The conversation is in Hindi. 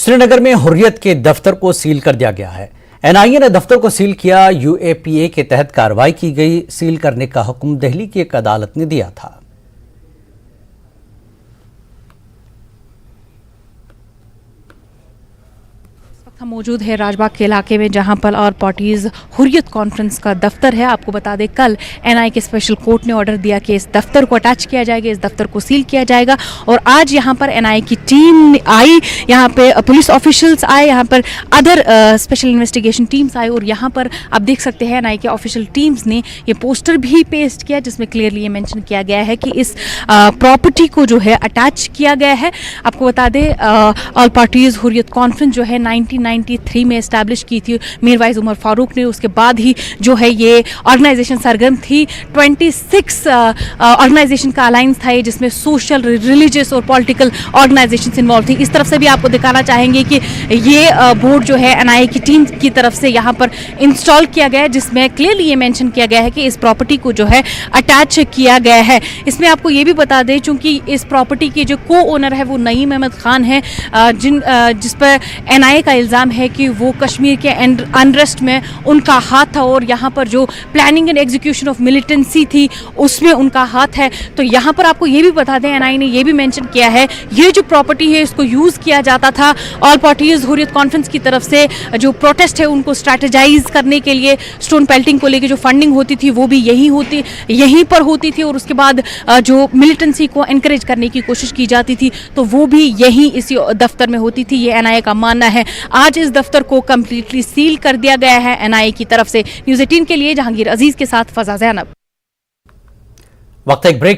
श्रीनगर में हुर्रियत के दफ्तर को सील कर दिया गया है। एनआईए ने दफ्तर को सील किया। यूएपीए के तहत कार्रवाई की गई। सील करने का हुक्म दिल्ली की एक अदालत ने दिया था। हम मौजूद है राजबाग के इलाके में, जहां पर और पार्टीज हुर्रियत कॉन्फ्रेंस का दफ्तर है। आपको बता दें, कल एनआईए के स्पेशल कोर्ट ने ऑर्डर दिया कि इस दफ्तर को अटैच किया जाएगा, इस दफ्तर को सील किया जाएगा। और आज यहां पर एनआईए की टीम आई, यहां पे पुलिस ऑफिशियल्स आए, यहां पर अदर स्पेशल इन्वेस्टिगेशन टीम्स आए। और यहां पर आप देख सकते हैं एनआईए के ऑफिशियल टीम्स ने ये पोस्टर भी पेस्ट किया, जिसमें क्लियरली ये मेंशन किया गया है कि इस प्रॉपर्टी को जो है अटैच किया गया है। आपको बता दें, ऑल पार्टीज हुर्रियत कॉन्फ्रेंस जो है 1993 में एस्टैब्लिश की थी मीरवाइज उमर फारूक ने। उसके बाद ही जो है ये ऑर्गेनाइजेशन सरगर्म थी। 26 ऑर्गेनाइजेशन का अलायंस था ये, जिसमें सोशल, रिलीजियस और पॉलिटिकल ऑर्गेनाइजेशन इन्वॉल्व थी। इस तरफ से भी आपको दिखाना चाहेंगे कि ये बोर्ड जो है एनआईए की टीम की तरफ से यहाँ पर इंस्टॉल किया गया है, जिसमें क्लियरली ये मेंशन किया गया है कि इस प्रॉपर्टी को जो है अटैच किया गया है। इसमें आपको ये भी बता दें, चूंकि इस प्रॉपर्टी के जो को ओनर है वो नईम अहमद खान है, जिस पर एनआईए का इल्जाम है कि वो कश्मीर के अनरेस्ट में उनका हाथ था और यहाँ पर जो planning and execution of militancy थी उसमें उनका हाथ है। तो यहाँ पर आपको ये भी बता दें, एनआईए ने ये भी मेंशन किया है, ये जो प्रॉपर्टी है इसको यूज किया जाता था ऑल पार्टीज हुर्रियत कॉन्फ्रेंस की तरफ से। जो प्रोटेस्ट है उनको स्ट्रेटेजाइज करने के लिए, स्टोन पेल्टिंग को लेकर जो फंडिंग होती थी वो भी यहीं पर होती थी। और उसके बाद जो मिलिटेंसी को एनकरेज करने की कोशिश की जाती थी तो वो भी यहीं इसी दफ्तर में होती थी, ये एनआईए का मानना है। आज इस दफ्तर को कंप्लीटली सील कर दिया गया है एनआईए की तरफ से। न्यूज़ 18 के लिए जहांगीर अजीज के साथ फजा ज़ैनब। वक्त एक ब्रेक का